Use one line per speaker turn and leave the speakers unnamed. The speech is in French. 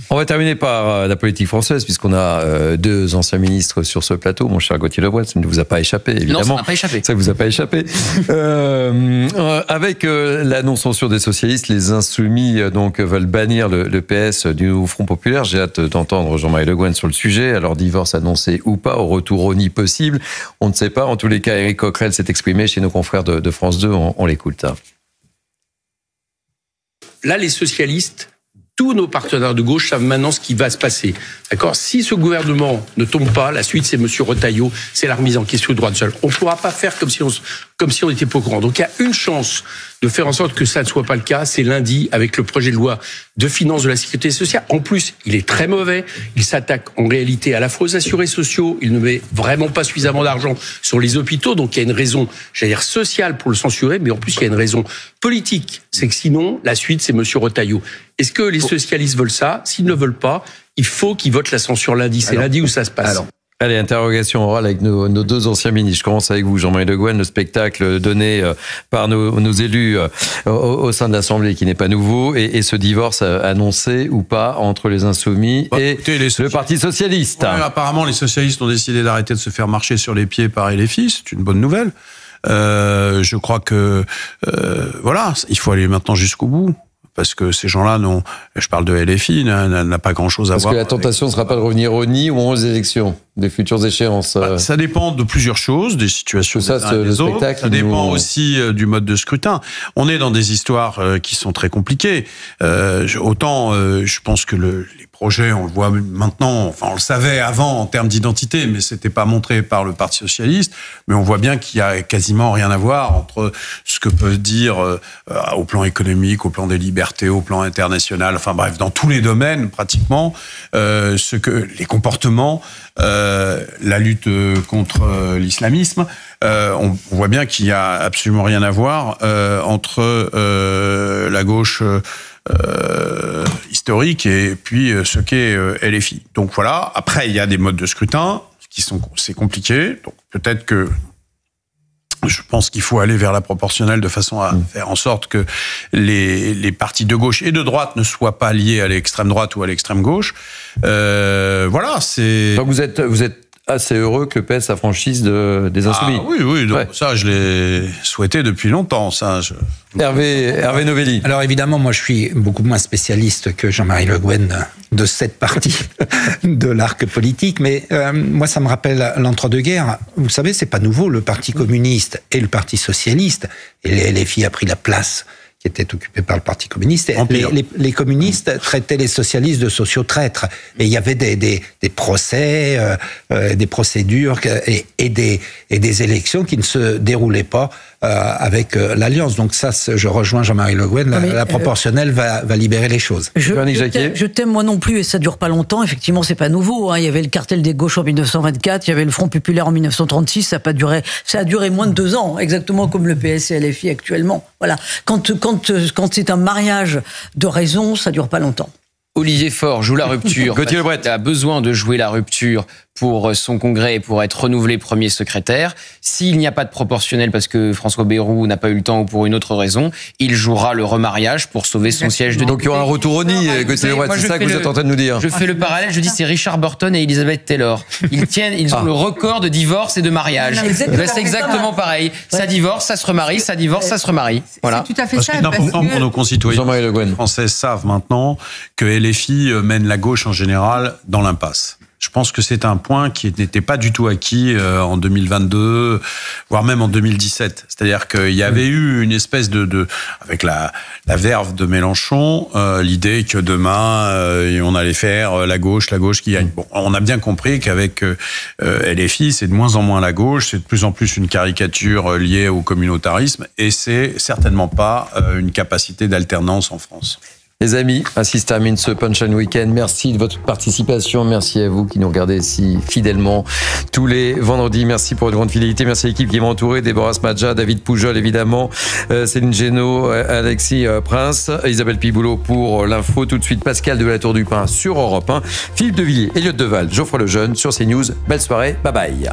On va terminer par la politique française, puisqu'on a deux anciens ministres sur ce plateau. Mon cher Gauthier Lebret, ça ne vous a pas échappé, évidemment.
Non, ça n'a pas échappé.
Ça ne vous a pas échappé. Avec la non-censure des socialistes, les Insoumis donc, veulent bannir le PS du nouveau Front Populaire. J'ai hâte d'entendre Jean-Marie Le Guen sur le sujet. Alors, divorce annoncé ou pas, au retour au nid possible, on ne sait pas. En tous les cas, Éric Coquerel s'est exprimé chez nos confrères de France 2. On l'écoute.
Là, les socialistes, tous nos partenaires de gauche savent maintenant ce qui va se passer. D'accord ? Si ce gouvernement ne tombe pas, la suite, c'est M. Retailleau, c'est la remise en question du droit de sol. On ne pourra pas faire comme si on n'était pas au courant. Donc, il y a une chance de faire en sorte que ça ne soit pas le cas, c'est lundi, avec le projet de loi de finances de la sécurité sociale. En plus, il est très mauvais. Il s'attaque en réalité à la fois aux assurés sociaux. Il ne met vraiment pas suffisamment d'argent sur les hôpitaux. Donc, il y a une raison, j'allais dire, sociale pour le censurer. Mais en plus, il y a une raison politique. C'est que sinon, la suite, c'est M. Retailleau. Est-ce que les socialistes veulent ça ? S'ils ne veulent pas, il faut qu'ils votent la censure lundi. C'est lundi où ça se passe.
Allez, interrogation orale avec nos deux anciens ministres. Je commence avec vous, Jean-Marie Le Guen. Le spectacle donné par nos élus au sein de l'Assemblée, qui n'est pas nouveau, et ce divorce annoncé ou pas entre les Insoumis et le Parti Socialiste.
Ouais, apparemment, les socialistes ont décidé d'arrêter de se faire marcher sur les pieds par LFI. C'est une bonne nouvelle. Je crois que voilà, il faut aller maintenant jusqu'au bout. Parce que ces gens-là, je parle de LFI, n'a pas grand-chose à voir.
Parce que la tentation ne sera pas de revenir au nid ou aux élections, des futures échéances.
Ça dépend de plusieurs choses, des situations des uns et des autres. Ça dépend aussi du mode de scrutin. On est dans des histoires qui sont très compliquées. Autant, je pense que les projets, on le voit maintenant, enfin on le savait avant en termes d'identité, mais c'était pas montré par le Parti Socialiste. Mais on voit bien qu'il y a quasiment rien à voir entre ce que peut dire au plan économique, au plan des libertés, au plan international, enfin bref, dans tous les domaines pratiquement, les comportements, la lutte contre l'islamisme. On voit bien qu'il y a absolument rien à voir entre la gauche historique et puis ce qu'est LFI. Donc voilà. Après, il y a des modes de scrutin c'est compliqué. Donc peut-être que je pense qu'il faut aller vers la proportionnelle de façon à faire en sorte que les partis de gauche et de droite ne soient pas liés à l'extrême droite ou à l'extrême gauche. Voilà, c'est.
Donc vous êtes assez heureux que le PS s'affranchisse des Insoumis.
Ah oui, donc ça je l'ai souhaité depuis longtemps. Ça,
Hervé Novelli.
Alors évidemment, moi je suis beaucoup moins spécialiste que Jean-Marie Le Guen de cette partie de l'arc politique, mais moi ça me rappelle l'entre-deux-guerres. Vous savez, c'est pas nouveau, le Parti communiste et le Parti socialiste, et les LFI a pris la place qui était occupé par le Parti communiste. Les communistes traitaient les socialistes de sociotraîtres. Et il y avait des procès, des procédures et des élections qui ne se déroulaient pas avec l'Alliance. Donc ça, je rejoins Jean-Marie Le Guen, la proportionnelle va libérer les choses.
Je t'aime moi non plus, et ça dure pas longtemps. Effectivement, c'est pas nouveau. Hein. Il y avait le cartel des gauches en 1924, il y avait le Front populaire en 1936. Ça a duré moins de 2 ans, exactement comme le PS et LFI actuellement. Voilà. Quand c'est un mariage de raison, ça dure pas longtemps.
Olivier Faure joue la rupture.
Gauthier Lebret.
Il a besoin de jouer la rupture pour son congrès et pour être renouvelé premier secrétaire. S'il n'y a pas de proportionnel parce que François Bayrou n'a pas eu le temps ou pour une autre raison, il jouera le remariage pour sauver son siège de député.
Donc il y aura un retour au nid, Gauthier Lebret, c'est ça que vous êtes en train de nous dire.
Je fais le parallèle, je dis c'est Richard Burton et Elizabeth Taylor. Ils ont le record de divorce et de mariage. C'est exactement pareil. Ça divorce, ça se remarie, ça divorce, ça se remarie. Voilà.
C'est tout à fait ça.
C'est important pour nos concitoyens.
Jean-Marie Le Guen.
Les Français savent maintenant que LFI mène la gauche en général dans l'impasse. Je pense que c'est un point qui n'était pas du tout acquis en 2022, voire même en 2017. C'est-à-dire qu'il y avait eu une espèce avec la verve de Mélenchon, l'idée que demain, on allait faire la gauche qui gagne. Bon, on a bien compris qu'avec LFI, c'est de moins en moins la gauche, c'est de plus en plus une caricature liée au communautarisme, et c'est certainement pas une capacité d'alternance en France.
Les amis, ainsi se termine ce Punchline Weekend. Merci de votre participation. Merci à vous qui nous regardez si fidèlement tous les vendredis. Merci pour votre grande fidélité. Merci à l'équipe qui m'a entouré. Déborah Smadja, David Poujol, évidemment, Céline Génaud, Alexis Prince, Isabelle Piboulot pour l'info. Tout de suite, Pascal de la Tour du Pin sur Europe 1. Philippe Devilliers, Elliott Deval, Geoffroy Lejeune sur CNews. Belle soirée. Bye bye.